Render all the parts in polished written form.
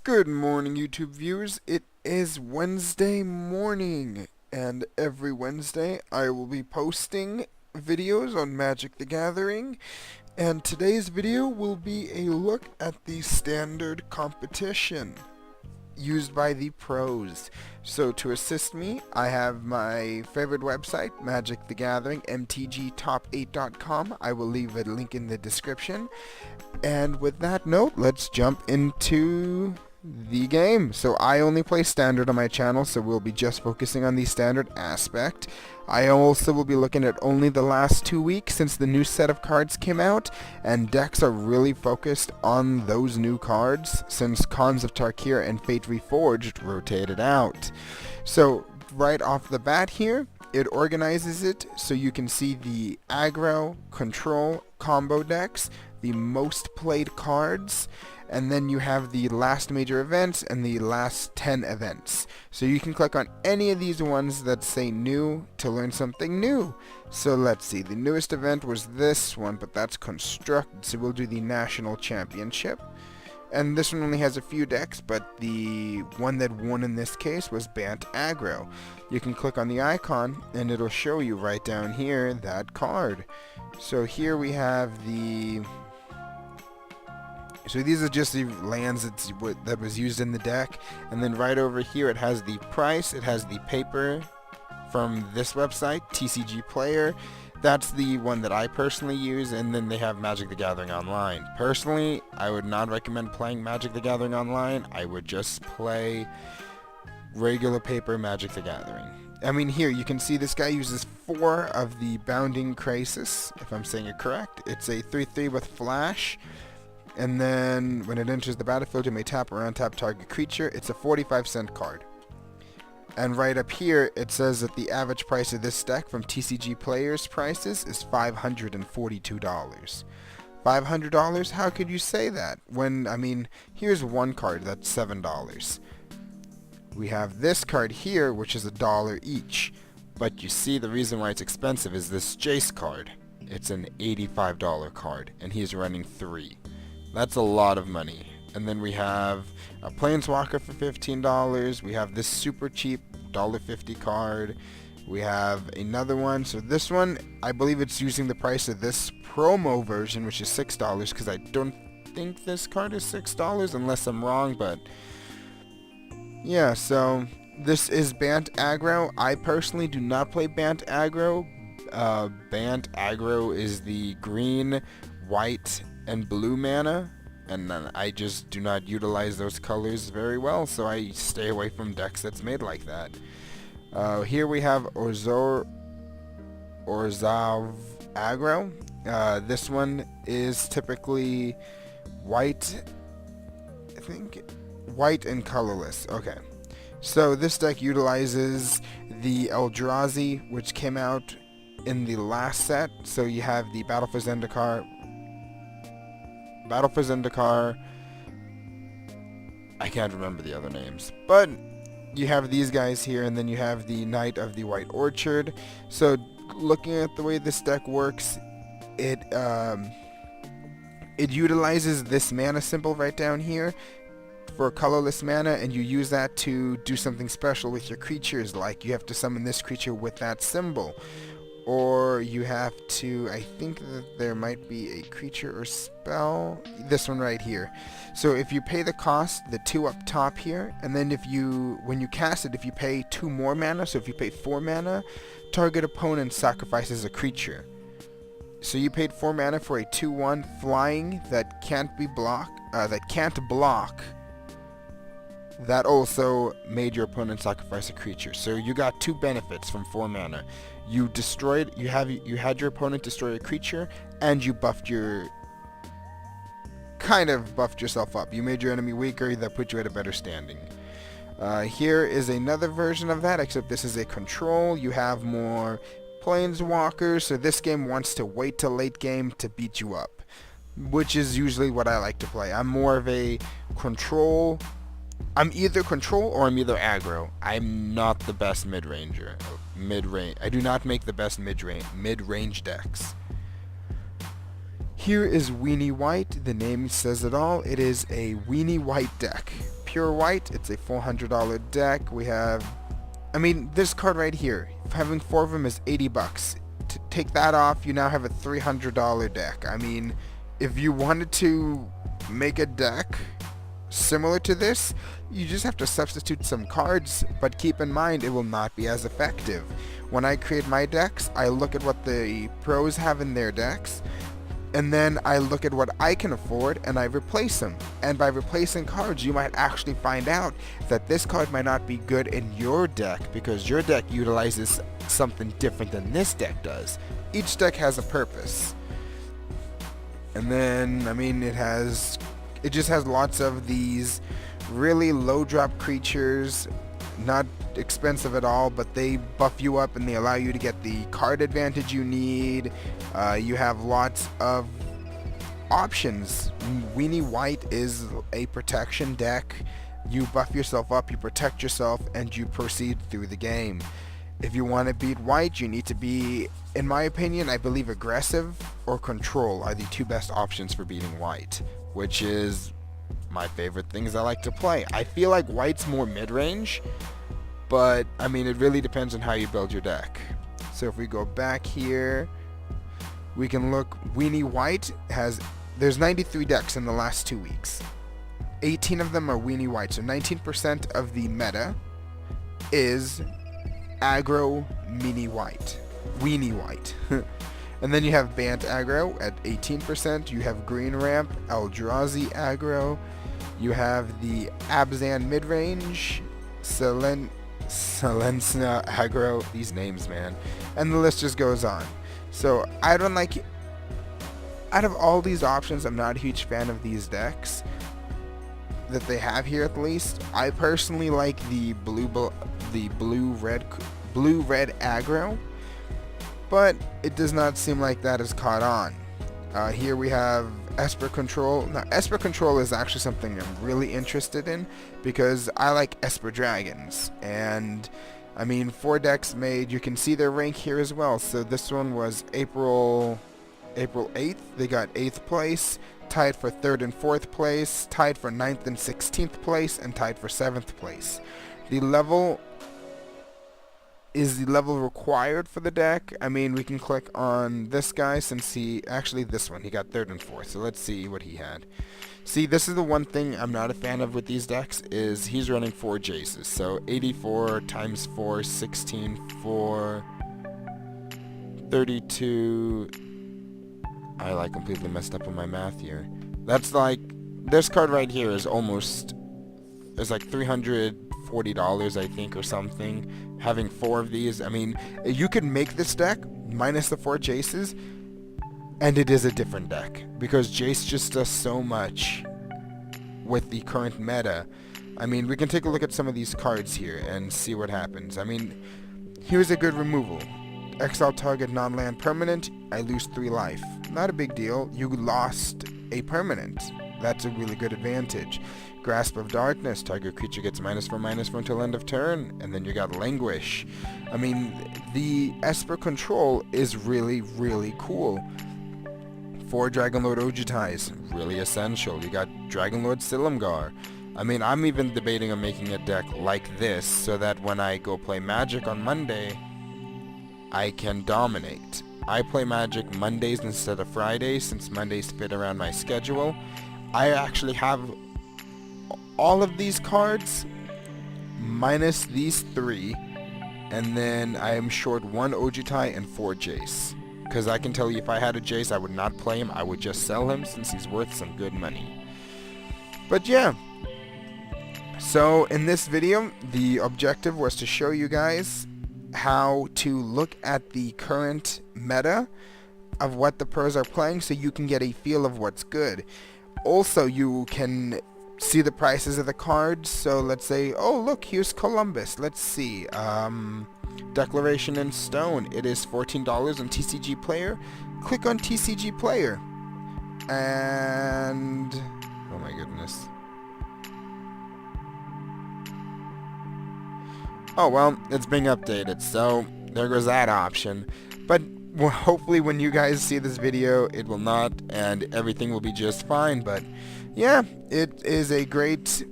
Good morning, YouTube viewers. It is Wednesday morning, and every Wednesday I will be posting videos on Magic the Gathering, and today's video will be a look at the standard competition used by the pros. So to assist me, I have my favorite website, Magic the Gathering, MtgTop8.com. I will leave a link in the description. And with that note, let's jump into the game. So I only play standard on my channel, so we'll be just focusing on the standard aspect. I also will be looking at only the last 2 weeks since the new set of cards came out, and decks are really focused on those new cards since Khans of Tarkir and Fate Reforged rotated out. So right off the bat here, it organizes it so you can see the aggro, control, combo decks, the most played cards, and then you have the last major events and the last 10 events. So you can click on any of these ones that say new to learn something new. So let's see, the newest event was this one, but that's constructed, so we'll do the National Championship. And this one only has a few decks, but the one that won in this case was Bant Aggro. You can click on the icon and it'll show you right down here that card. So here we have the... So these are just the lands that was used in the deck, and then right over here it has the price, it has the paper from this website, TCG Player. That's the one that I personally use, and then they have Magic the Gathering Online. Personally, I would not recommend playing Magic the Gathering Online. I would just play regular paper Magic the Gathering. I mean, here you can see this guy uses 4 of the Bounding Crisis, if I'm saying it correct. It's a 3/3 with flash. And then when it enters the battlefield, you may tap or untap target creature. It's a 45-cent card. And right up here, it says that the average price of this deck from TCG Players prices is $542. $500? How could you say that? When, I mean, here's one card that's $7. We have this card here, which is $1 each. But you see, the reason why it's expensive is this Jace card. It's an $85 card, and he's running 3. That's a lot of money. And then we have a Planeswalker for $15. We have this super cheap $1.50 card. We have another one. So this one, I believe it's using the price of this promo version, which is $6, because I don't think this card is $6 unless I'm wrong, but yeah, so this is Bant Aggro. I personally do not play Bant Aggro. Bant Aggro is the green, white, and blue mana, and then I just do not utilize those colors very well, so I stay away from decks that's made like that. Here we have Orzav Aggro. This one is typically white, I think, white and colorless. Okay, so this deck utilizes the Eldrazi, which came out in the last set. So you have the Battle for Zendikar, I can't remember the other names, but you have these guys here, and then you have the Knight of the White Orchard. So looking at the way this deck works, it utilizes this mana symbol right down here for colorless mana, and you use that to do something special with your creatures, like you have to summon this creature with that symbol. Or you have to, I think that there might be a creature or spell, this one right here. So if you pay the cost, the 2 up top here, and then when you cast it, if you pay 2 more mana, so if you pay 4 mana, target opponent sacrifices a creature. So you paid 4 mana for a 2/1 flying that can't block. That also made your opponent sacrifice a creature. So you got 2 benefits from 4 mana. You had your opponent destroy a creature, and you kind of buffed yourself up. You made your enemy weaker, that put you at a better standing. Here is another version of that, except this is a control. You have more planeswalkers, so this game wants to wait till late game to beat you up, which is usually what I like to play. I'm more of a control. I'm either control or I'm either aggro. I'm not the best mid-ranger. I do not make the best mid-range decks. Here is Weenie White. The name says it all. It is a Weenie White deck. pure white, it's a $400 deck. We have, I mean, this card right here, having 4 of them is 80 bucks. To take that off, you now have a $300 deck. I mean, if you wanted to make a deck similar to this, you just have to substitute some cards, but keep in mind it will not be as effective. When I create my decks, I look at what the pros have in their decks, and then I look at what I can afford and I replace them. And by replacing cards, you might actually find out that this card might not be good in your deck because your deck utilizes something different than this deck does. Each deck has a purpose. And then, I mean, it just has lots of these really low drop creatures, not expensive at all, but they buff you up and they allow you to get the card advantage you need. You have lots of options. Weenie White is a protection deck. You buff yourself up, you protect yourself, and you proceed through the game. If you want to beat White, you need to be, in my opinion, I believe aggressive or control are the 2 best options for beating White, which is my favorite things I like to play. I feel like White's more mid-range, but I mean, it really depends on how you build your deck. So if we go back here, we can look. Weenie White there's 93 decks in the last 2 weeks. 18 of them are Weenie White, so 19% of the meta is aggro Weenie White. And then you have Bant aggro at 18%. You have Green Ramp, Eldrazi aggro. You have the Abzan midrange, Silencia aggro. These names, man. And the list just goes on. So I don't like. Out of all these options, I'm not a huge fan of these decks that they have here. At least I personally like the blue red aggro, but it does not seem like that is caught on. Here we have Esper Control. Now Esper Control is actually something I'm really interested in because I like Esper Dragons, and I mean 4 decks made. You can see their rank here as well. So this one was April 8th. They got 8th place, tied for 3rd and 4th place, tied for 9th and 16th place, and tied for 7th place. The level is the level required for the deck. I mean, we can click on this guy since he got 3rd and 4th. So let's see what he had. See, this is the one thing I'm not a fan of with these decks is he's running 4 Jaces. So 84 times 4, 16, 4, 32. I completely messed up on my math here. That's like, this card right here is like $340 I think or something. Having 4 of these, I mean, you could make this deck minus the 4 Jaces and it is a different deck because Jace just does so much with the current meta. I mean, we can take a look at some of these cards here and see what happens. I mean, here's a good removal. Exile target non-land permanent, I lose 3 life. Not a big deal. You lost a permanent. That's a really good advantage. Grasp of Darkness, target creature gets -4/-4 until end of turn, and then you got Languish. I mean, the Esper Control is really, really cool. 4 Dragonlord Ojutais, really essential. You got Dragonlord Silumgar. I mean, I'm even debating on making a deck like this so that when I go play Magic on Monday, I can dominate. I play Magic Mondays instead of Fridays since Mondays fit around my schedule. I actually have all of these cards minus these 3, and then I am short 1 Ojutai and 4 Jace. Because I can tell you if I had a Jace, I would not play him. I would just sell him since he's worth some good money. But yeah. So in this video, the objective was to show you guys how to look at the current meta of what the pros are playing so you can get a feel of what's good. Also, you can see the prices of the cards. So let's say, oh look, here's Columbus. Let's see. Declaration in Stone. It is $14 on TCG Player. Click on TCG Player. And oh my goodness. Oh well, it's being updated, so there goes that option. But hopefully when you guys see this video, it will not, and everything will be just fine. But yeah, it is a great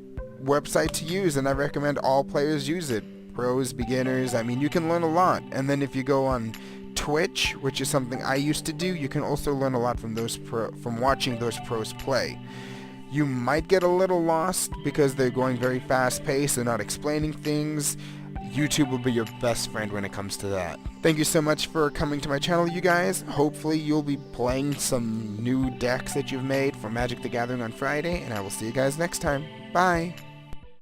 website to use, and I recommend all players use it. Pros, beginners, I mean, you can learn a lot. And then if you go on Twitch, which is something I used to do, you can also learn a lot from from watching those pros play. You might get a little lost because they're going very fast-paced, they're not explaining things. YouTube will be your best friend when it comes to that. Thank you so much for coming to my channel, you guys. Hopefully you'll be playing some new decks that you've made for Magic the Gathering on Friday, and I will see you guys next time. Bye!